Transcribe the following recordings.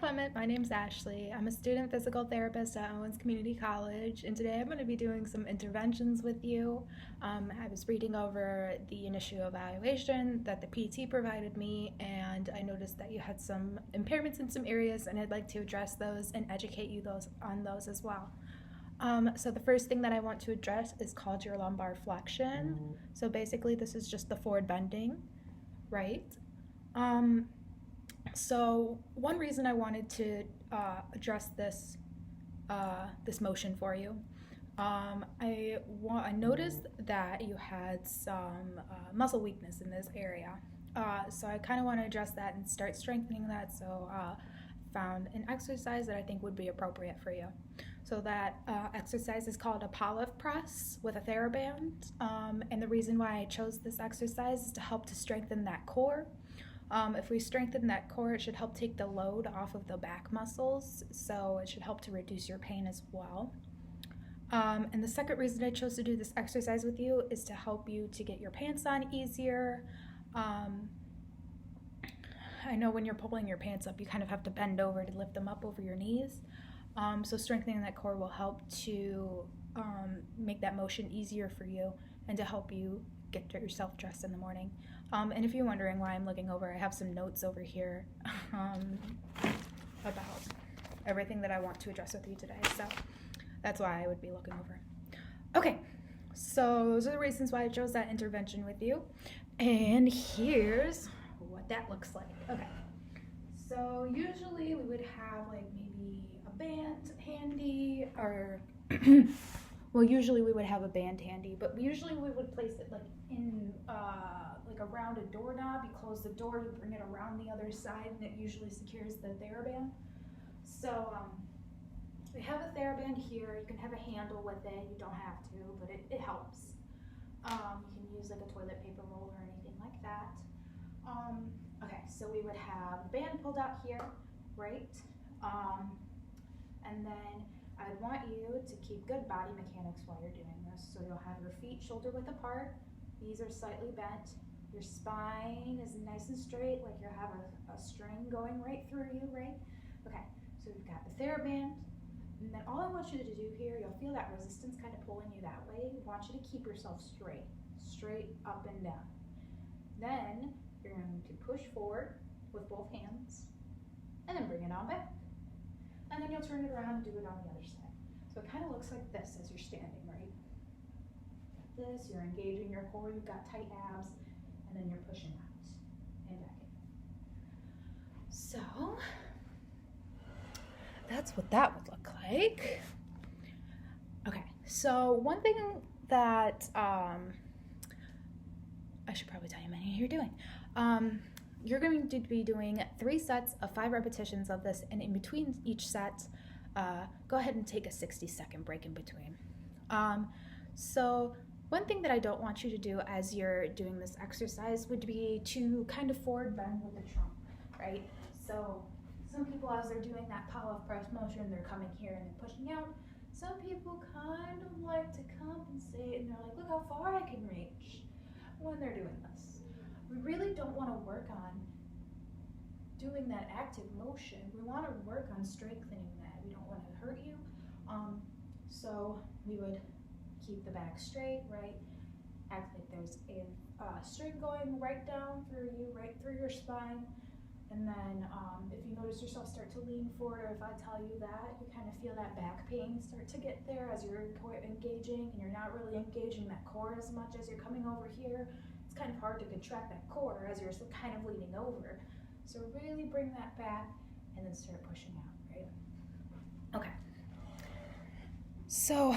Clement. My name's Ashley. I'm a student physical therapist at Owens Community College, and today I'm going to be doing some interventions with you. I was reading over the initial evaluation that the PT provided me, and I noticed that you had some impairments in some areas, and I'd like to address those and educate you on those as well. So the first thing that I want to address is called your lumbar flexion. So basically, this is just the forward bending, right? So one reason I wanted to address this motion for you, I noticed that you had some muscle weakness in this area. So I kind of want to address that and start strengthening that. So found an exercise that I think would be appropriate for you. So that exercise is called a polyp press with a TheraBand. And the reason why I chose this exercise is to help to strengthen that core. If we strengthen that core, it should help take the load off of the back muscles, so it should help to reduce your pain as well. And the second reason I chose to do this exercise with you is to help you to get your pants on easier. I know when you're pulling your pants up, you kind of have to bend over to lift them up over your knees. So strengthening that core will help to make that motion easier for you and to help you get yourself dressed in the morning. And if you're wondering why I'm looking over, I have some notes over here about everything that I want to address with you today. So that's why I would be looking over. Okay, so those are the reasons why I chose that intervention with you. And here's what that looks like. Okay, so usually we would have like maybe a band handy, or well, usually we would have a band handy, but usually we would place it like in like around a doorknob. You close the door, you bring it around the other side, and it usually secures the TheraBand. So we have a TheraBand here. You can have a handle with it. You don't have to, but it helps. You can use like a toilet paper roll or anything like that. Okay, so we would have the band pulled out here, right? And then I want you to keep good body mechanics while you're doing this. So you'll have your feet shoulder width apart. These are slightly bent. Your spine is nice and straight, like you have a string going right through you, right? Okay, so we've got the TheraBand. And then all I want you to do here, you'll feel that resistance kind of pulling you that way. I want you to keep yourself straight up and down. Then you're going to push forward with both hands and then bring it on back. And then you'll turn it around and do it on the other side. So it kind of looks like this as you're standing, right? Like this, you're engaging your core, you've got tight abs, and then you're pushing out and back in. So that's what that would look like. Okay, so one thing that I should probably tell you how many you're doing. You're going to be doing 3 sets of 5 repetitions of this, and in between each set, go ahead and take a 60-second break in between. So one thing that I don't want you to do as you're doing this exercise would be to kind of forward bend with the trunk, right? So some people, as they're doing that polyp press motion, they're coming here and they're pushing out. Some people kind of like to compensate and they're like, look how far I can reach when they're doing this. We really don't want to work on doing that active motion. We want to work on strengthening that. We don't want to hurt you. So we would keep the back straight, right? Act like there's a string going right down through you, right through your spine. And then if you notice yourself start to lean forward, or if I tell you that, you kind of feel that back pain start to get there as you're engaging, and you're not really engaging that core as much as you're coming over here. It's kind of hard to contract that core as you're kind of leaning over. So really bring that back and then start pushing out, right? Okay. So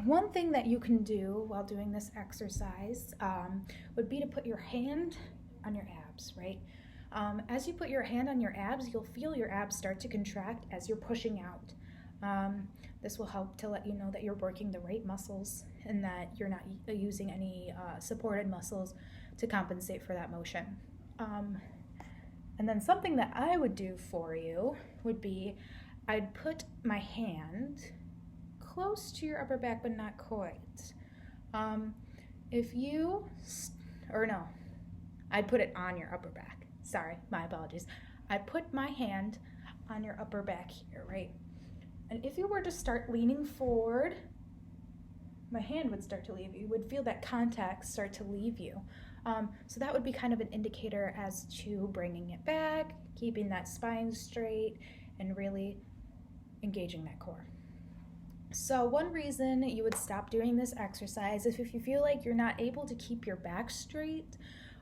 one thing that you can do while doing this exercise would be to put your hand on your abs, right? As you put your hand on your abs, you'll feel your abs start to contract as you're pushing out. This will help to let you know that you're working the right muscles and that you're not using any supported muscles to compensate for that motion. And then something that I would do for you would be I'd put my hand close to your upper back, but not quite. I'd put it on your upper back. Sorry, my apologies. I put my hand on your upper back here, right? And if you were to start leaning forward, my hand would start to leave you. You would feel that contact start to leave you. So that would be kind of an indicator as to bringing it back, keeping that spine straight, and really engaging that core. So one reason you would stop doing this exercise is if you feel like you're not able to keep your back straight,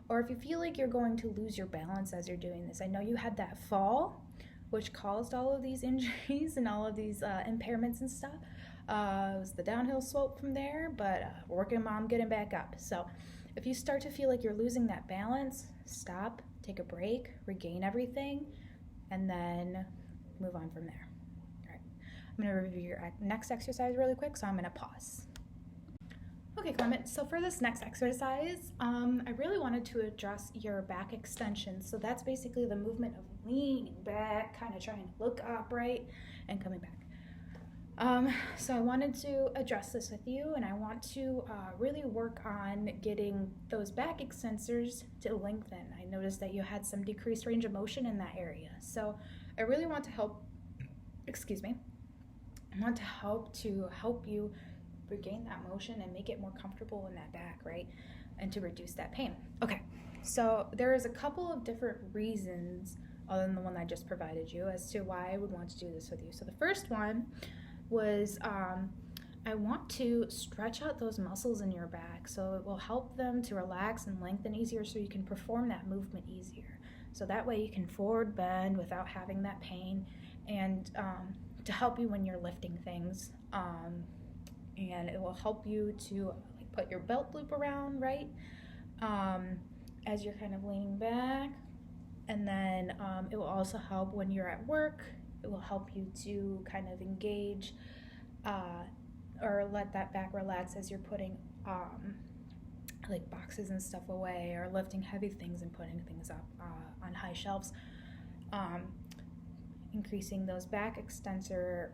or if you feel like you're going to lose your balance as you're doing this. I know you had that fall, which caused all of these injuries and all of these impairments and stuff. It was the downhill slope from there, but working on getting back up. So if you start to feel like you're losing that balance, stop, take a break, regain everything, and then move on from there. All right, I'm going to review your next exercise really quick, so I'm going to pause. Okay, Clement, so for this next exercise, I really wanted to address your back extension. So that's basically the movement of leaning back, kind of trying to look upright and coming back. So I wanted to address this with you, and I want to really work on getting those back extensors to lengthen. I noticed that you had some decreased range of motion in that area. So I really want to help, I want to help you regain that motion and make it more comfortable in that back, right? And to reduce that pain. Okay, so there is a couple of different reasons other than the one I just provided you as to why I would want to do this with you. So the first one was I want to stretch out those muscles in your back so it will help them to relax and lengthen easier so you can perform that movement easier. So that way you can forward bend without having that pain, and to help you when you're lifting things. And it will help you to like put your belt loop around, right? As you're kind of leaning back. And then it will also help when you're at work. It will help you to kind of engage or let that back relax as you're putting like boxes and stuff away, or lifting heavy things and putting things up on high shelves. Increasing those back extensor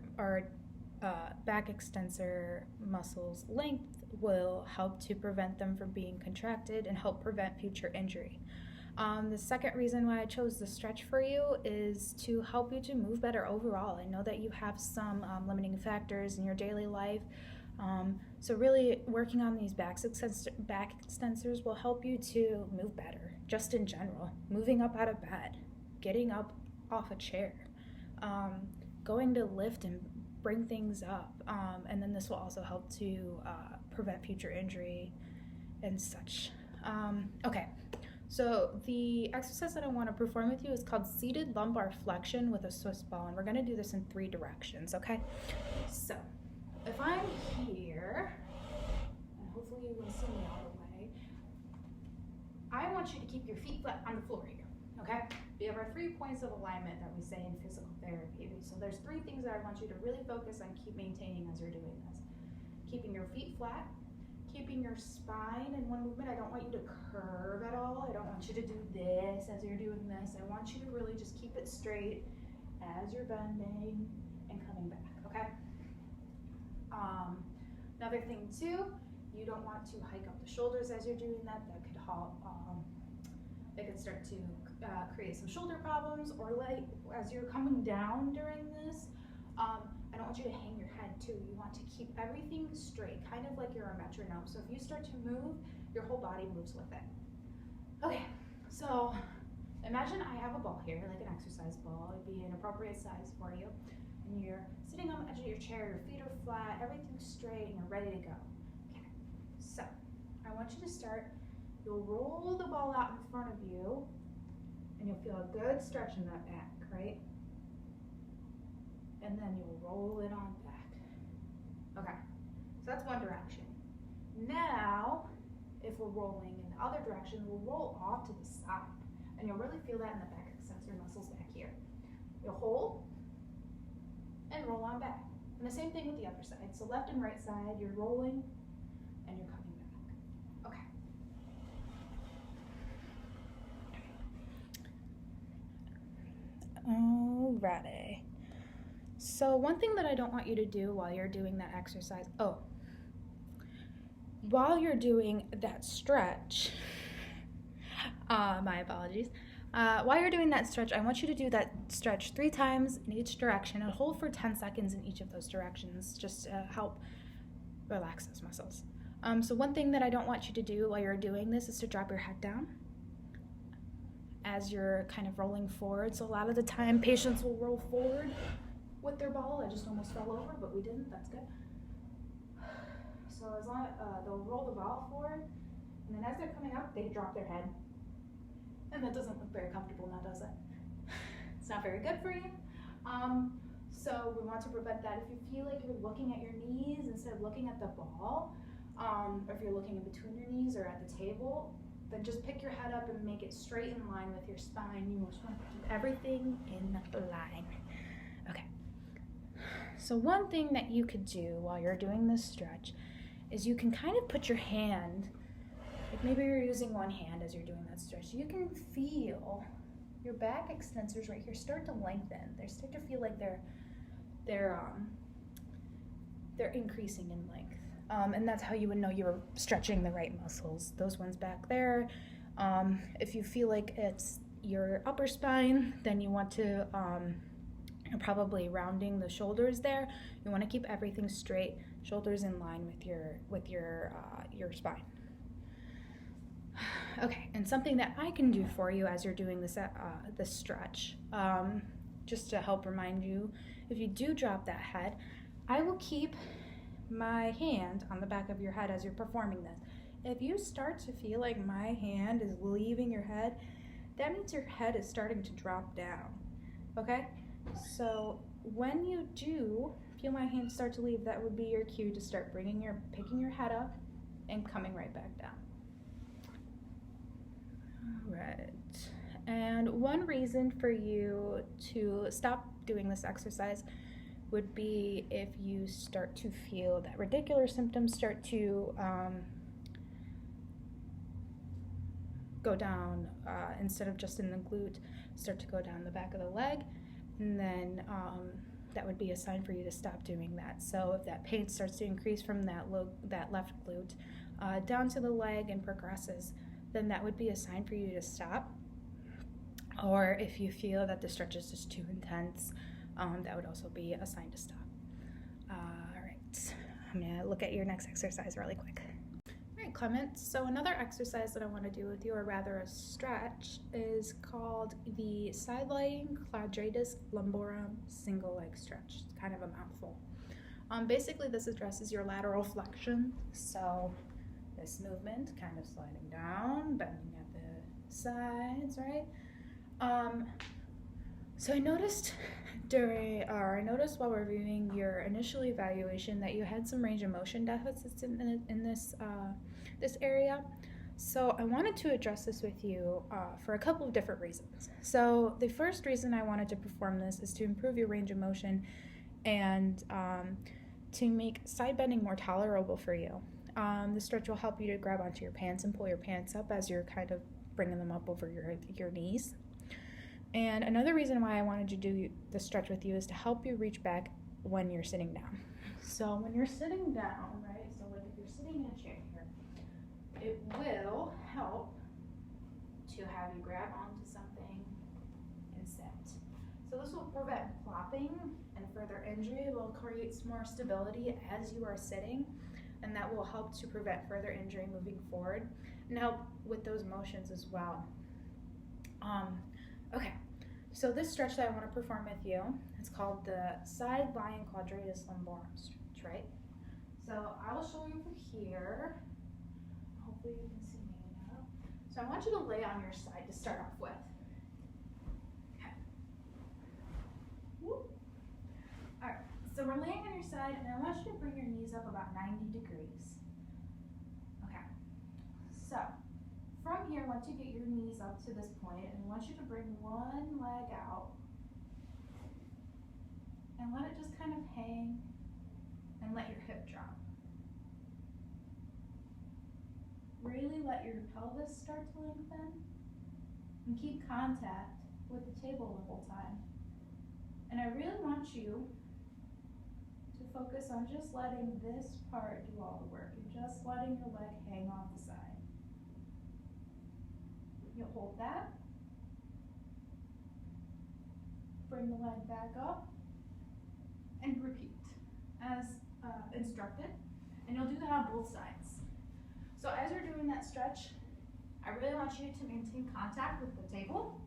muscles length will help to prevent them from being contracted and help prevent future injury. The second reason why I chose the stretch for you is to help you to move better overall. I know that you have some limiting factors in your daily life, so really working on these back extensors will help you to move better, just in general. Moving up out of bed, getting up off a chair, going to lift and bring things up, and then this will also help to prevent future injury and such. Okay, so the exercise that I want to perform with you is called seated lumbar flexion with a Swiss ball, and we're going to do this in 3 directions, okay? So if I'm here, and hopefully you can see me all the way, I want you to keep your feet flat on the floor here, okay? We have our 3 points of alignment that we say in physical therapy. So there's 3 things that I want you to really focus on keep maintaining as you're doing this. Keeping your feet flat, keeping your spine in one movement. I don't want you to curve at all. I don't want you to do this as you're doing this. I want you to really just keep it straight as you're bending and coming back, okay? Another thing too, you don't want to hike up the shoulders as you're doing that. That could start to create some shoulder problems, or like as you're coming down during this, I don't want you to hang your head too. You want to keep everything straight, kind of like you're a metronome. So if you start to move, your whole body moves with it. Okay, so imagine I have a ball here, like an exercise ball. It'd be an appropriate size for you. And you're sitting on the edge of your chair, your feet are flat, everything's straight, and you're ready to go. Okay, so I want you to start. You'll roll the ball out in front of you, and you'll feel a good stretch in that back, right? And then you'll roll it on back. Okay, so that's one direction. Now, if we're rolling in the other direction, we'll roll off to the side, and you'll really feel that in the back extensor muscles back here. You'll hold and roll on back. And the same thing with the other side. So left and right side, you're rolling and you're coming back. Okay. Alrighty. So one thing that I don't want you to do while you're doing that exercise, while you're doing that stretch, my apologies, While you're doing that stretch, I want you to do that stretch 3 times in each direction and hold for 10 seconds in each of those directions just to help relax those muscles. So one thing that I don't want you to do while you're doing this is to drop your head down as you're kind of rolling forward. So a lot of the time patients will roll forward with their ball. I just almost fell over, but we didn't. That's good. So as long they'll roll the ball forward, and then as they're coming up, they drop their head. And that doesn't look very comfortable now, does it? It's not very good for you. So we want to prevent that. If you feel like you're looking at your knees instead of looking at the ball, or if you're looking in between your knees or at the table, then just pick your head up and make it straight in line with your spine. You just want to keep everything in line. Okay. So one thing that you could do while you're doing this stretch is you can kind of put your hand, like maybe you're using one hand as you're doing that stretch. You can feel your back extensors right here start to lengthen. They start to feel like they're increasing in length. And that's how you would know you were stretching the right muscles. Those ones back there. If you feel like it's your upper spine, then you want to, you're probably rounding the shoulders there. You want to keep everything straight, shoulders in line with your spine. Okay, and something that I can do for you as you're doing this stretch, just to help remind you, if you do drop that head, I will keep my hand on the back of your head as you're performing this. If you start to feel like my hand is leaving your head, that means your head is starting to drop down, okay? So when you do feel my hand start to leave, that would be your cue to start picking your head up and coming right back down. All right, and one reason for you to stop doing this exercise would be if you start to feel that radicular symptoms start to go down, instead of just in the glute, start to go down the back of the leg, and then that would be a sign for you to stop doing that. So if that pain starts to increase from that left glute down to the leg and progresses, then that would be a sign for you to stop. Or if you feel that the stretch is just too intense, that would also be a sign to stop. All right, I'm gonna look at your next exercise really quick. All right, Clement, so another exercise that I wanna do with you, or rather a stretch, is called the side-lying quadratus lumborum single leg stretch. It's kind of a mouthful. Basically, this addresses your lateral flexion. So this movement, kind of sliding down, bending at the sides, right? So I noticed while reviewing your initial evaluation that you had some range of motion deficits in this area. So I wanted to address this with you for a couple of different reasons. So the first reason I wanted to perform this is to improve your range of motion and to make side bending more tolerable for you. The stretch will help you to grab onto your pants and pull your pants up as you're kind of bringing them up over your knees. And another reason why I wanted to do the stretch with you is to help you reach back when you're sitting down. So when you're sitting down, right, so like if you're sitting in a chair here, it will help to have you grab onto something and sit. So this will prevent flopping and further injury. It will create more stability as you are sitting, and that will help to prevent further injury moving forward and help with those motions as well. Okay, so this stretch that I want to perform with you, it's called the side-lying quadratus lumborum stretch, right? So I will show you from here. Hopefully you can see me now. So I want you to lay on your side to start off with. Okay. Woo. All right, so we're laying on your side, and I want you to bring your knees up about 90 degrees. Okay, so from here, once you get your knees up to this point, and I want you to bring one leg out and let it just kind of hang and let your hip drop. Really let your pelvis start to lengthen and keep contact with the table the whole time. And I really want you to focus on just letting this part do all the work and just letting your leg hang off the side. You'll hold that bring the leg back up, and repeat as instructed. And you'll do that on both sides. So as you're doing that stretch, I really want you to maintain contact with the table.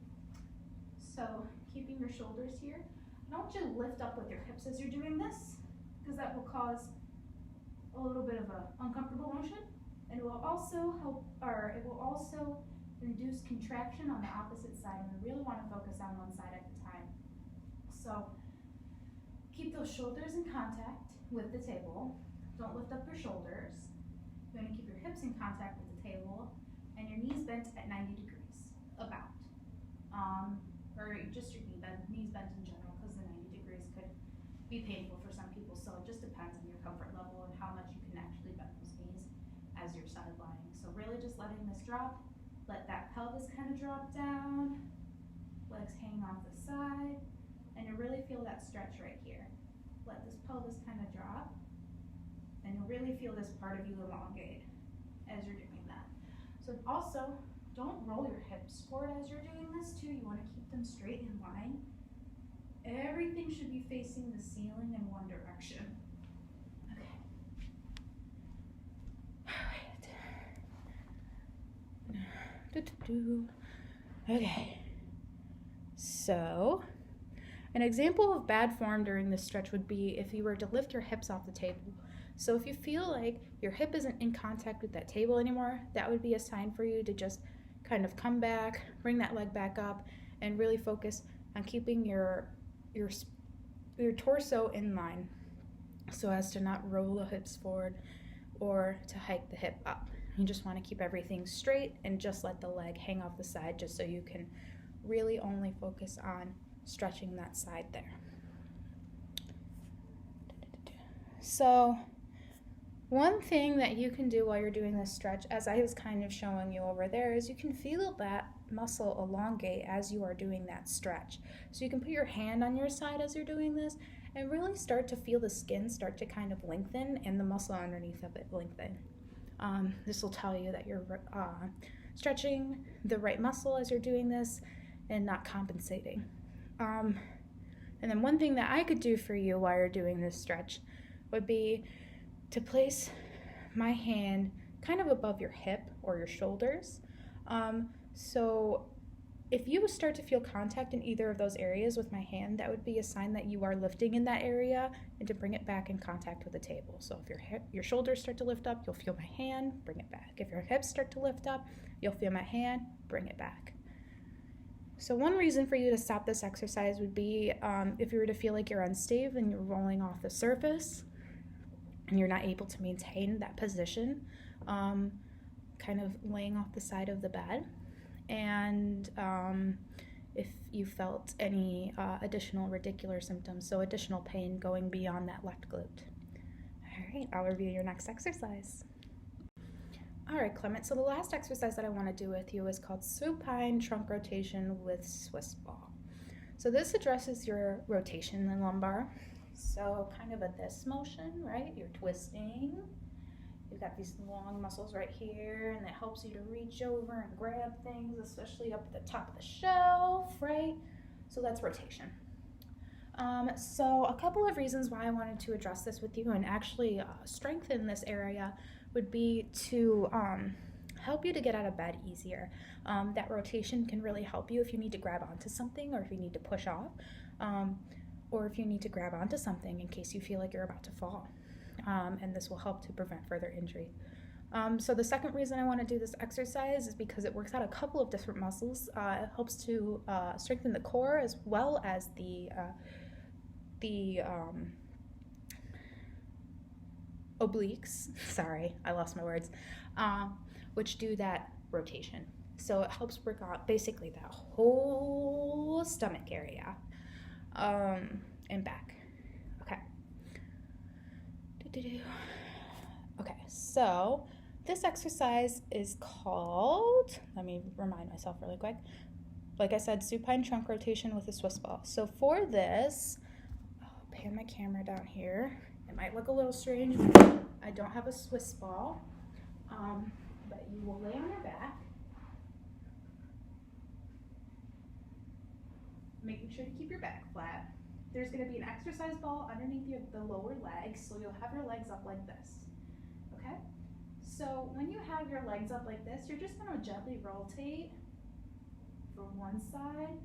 So keeping your shoulders here. I don't want you to lift up with your hips as you're doing this, because that will cause a little bit of an uncomfortable motion. And it will also help, or it will also reduce contraction on the opposite side, and we really want to focus on one side at a time. So keep those shoulders in contact with the table. Don't lift up your shoulders. You want to keep your hips in contact with the table and your knees bent at 90 degrees, about. Or just your knees bent in general, because the 90 degrees could be painful for some people, so it just depends on your comfort level and how much you can actually bend those knees as you're side lying. So really just letting this drop, let that pelvis kind of drop down, legs hang off the side, and you really feel that stretch right here. Let this pelvis kind of drop, and you'll really feel this part of you elongate as you're doing that. So also, don't roll your hips forward as you're doing this too. You want to keep them straight in line. Everything should be facing the ceiling in one direction. Okay. All right. Okay. So, an example of bad form during this stretch would be if you were to lift your hips off the table. So if you feel like your hip isn't in contact with that table anymore, that would be a sign for you to just kind of come back, bring that leg back up, and really focus on keeping your torso in line so as to not roll the hips forward or to hike the hip up. You just want to keep everything straight and just let the leg hang off the side, just so you can really only focus on stretching that side there. So one thing that you can do while you're doing this stretch, as I was kind of showing you over there, is you can feel that muscle elongate as you are doing that stretch. So you can put your hand on your side as you're doing this and really start to feel the skin start to kind of lengthen and the muscle underneath of it lengthen. This will tell you that you're stretching the right muscle as you're doing this and not compensating. And then one thing that I could do for you while you're doing this stretch would be to place my hand kind of above your hip or your shoulders. So if you start to feel contact in either of those areas with my hand, that would be a sign that you are lifting in that area and to bring it back in contact with the table. So if your shoulders start to lift up, you'll feel my hand, bring it back. If your hips start to lift up, you'll feel my hand, bring it back. So one reason for you to stop this exercise would be if you were to feel like you're unstable and you're rolling off the surface and you're not able to maintain that position, kind of laying off the side of the bed. And if you felt any additional radicular symptoms, so additional pain going beyond that left glute. All right, I'll review your next exercise. All right, Clement, so the last exercise that I want to do with you is called supine trunk rotation with Swiss ball. So this addresses your rotation in the lumbar. So kind of a this motion, right? You're twisting. You've got these long muscles right here, and it helps you to reach over and grab things, especially up at the top of the shelf, right? So that's rotation. So a couple of reasons why I wanted to address this with you and actually strengthen this area would be to help you to get out of bed easier. That rotation can really help you if you need to grab onto something or if you need to push off, or if you need to grab onto something in case you feel like you're about to fall. And this will help to prevent further injury. So the second reason I want to do this exercise is because it works out a couple of different muscles. It helps to strengthen the core as well as the obliques, sorry, I lost my words, which do that rotation. So it helps work out basically that whole stomach area and back. Okay. Okay, so this exercise is called, let me remind myself really quick. Like I said, supine trunk rotation with a Swiss ball. So for this, I'll pan my camera down here. It might look a little strange. I don't have a Swiss ball, but you will lay on your back. making sure to keep your back flat. There's going to be an exercise ball underneath the lower legs, so you'll have your legs up like this, okay? So when you have your legs up like this, you're just going to gently rotate from one side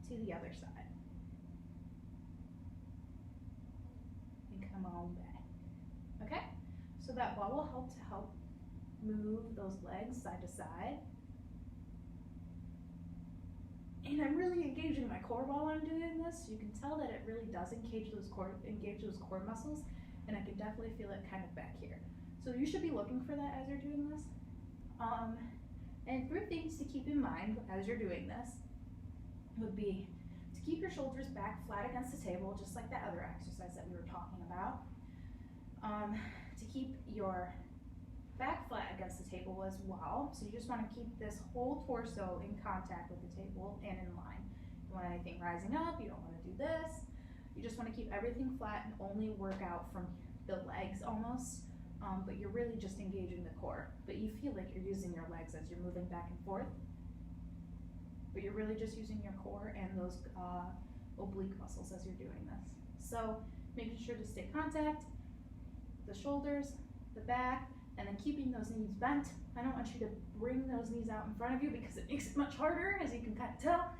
to the other side. And come on back, okay? So that ball will help move those legs side to side. And I'm really engaging my core while I'm doing this. You can tell that it really does engage those core muscles, and I can definitely feel it kind of back here. So you should be looking for that as you're doing this. And 3 things to keep in mind as you're doing this would be to keep your shoulders back flat against the table, just like that other exercise that we were talking about. To keep your back flat against the table as well. So you just want to keep this whole torso in contact with the table and in line. You don't want anything rising up, you don't want to do this. You just want to keep everything flat and only work out from the legs almost, but you're really just engaging the core. But you feel like you're using your legs as you're moving back and forth, but you're really just using your core and those oblique muscles as you're doing this. So making sure to stay contact, the shoulders, the back, and then keeping those knees bent. I don't want you to bring those knees out in front of you because it makes it much harder, as you can kind of tell.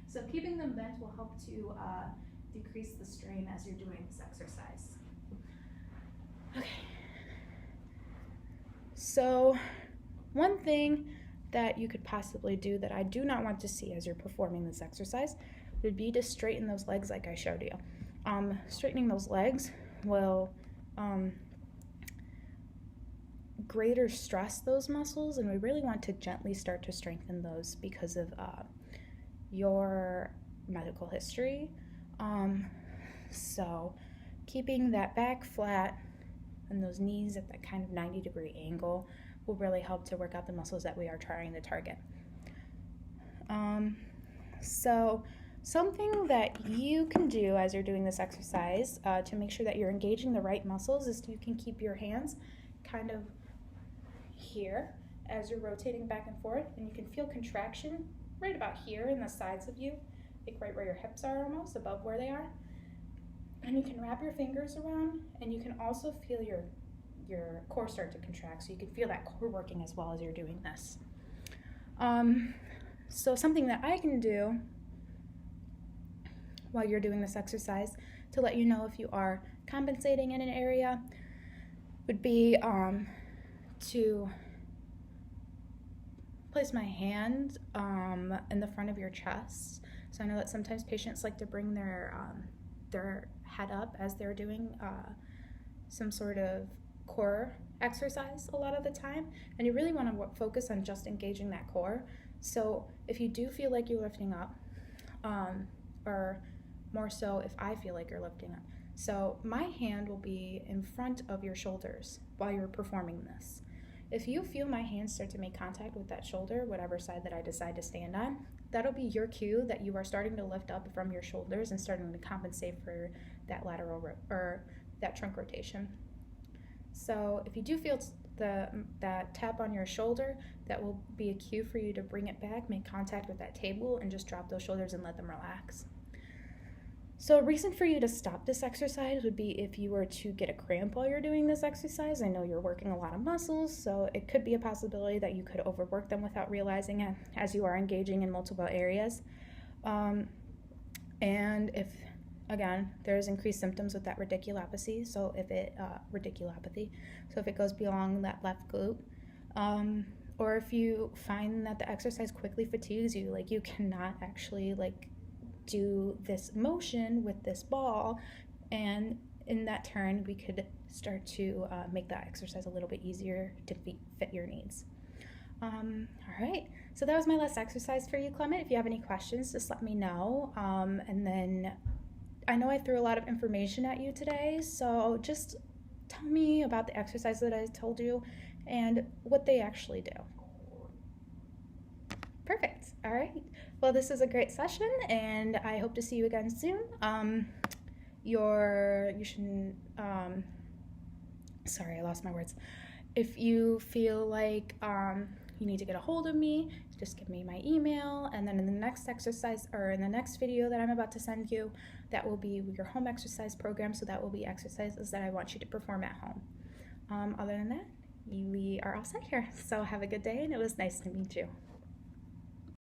So keeping them bent will help to decrease the strain as you're doing this exercise. Okay. So one thing that you could possibly do that I do not want to see as you're performing this exercise would be to straighten those legs like I showed you. Straightening those legs will greater stress those muscles, and we really want to gently start to strengthen those because of your medical history. So keeping that back flat and those knees at that kind of 90-degree angle will really help to work out the muscles that we are trying to target. So something that you can do as you're doing this exercise to make sure that you're engaging the right muscles is you can keep your hands kind of here as you're rotating back and forth, and you can feel contraction right about here in the sides of you, like right where your hips are, almost above where they are. And you can wrap your fingers around, and you can also feel your core start to contract, so you can feel that core working as well as you're doing this. So something that I can do while you're doing this exercise to let you know if you are compensating in an area would be to place my hand in the front of your chest. So I know that sometimes patients like to bring their head up as they're doing some sort of core exercise a lot of the time, and you really want to focus on just engaging that core. So if you do feel like you're lifting up, or more so if I feel like you're lifting up, so my hand will be in front of your shoulders while you're performing this. If you feel my hands start to make contact with that shoulder, whatever side that I decide to stand on, that'll be your cue that you are starting to lift up from your shoulders and starting to compensate for that lateral or that trunk rotation. So if you do feel that tap on your shoulder, that will be a cue for you to bring it back, make contact with that table, and just drop those shoulders and let them relax. So a reason for you to stop this exercise would be if you were to get a cramp while you're doing this exercise. I know you're working a lot of muscles, so it could be a possibility that you could overwork them without realizing it as you are engaging in multiple areas. And if, again, there's increased symptoms with that radiculopathy, so if it goes beyond that left glute, or if you find that the exercise quickly fatigues you, like you cannot actually do this motion with this ball, and in that turn we could start to make that exercise a little bit easier to fit your needs. All right, so that was my last exercise for you, Clement. If you have any questions, just let me know. And then I know I threw a lot of information at you today, so just tell me about the exercise that I told you and what they actually do. Perfect. All right. Well, this is a great session, and I hope to see you again soon. Sorry, I lost my words. If you feel like you need to get a hold of me, just give me my email, and then in the next exercise, or in the next video that I'm about to send you, that will be your home exercise program. So that will be exercises that I want you to perform at home. Other than that, we are all set here. So have a good day, and it was nice to meet you.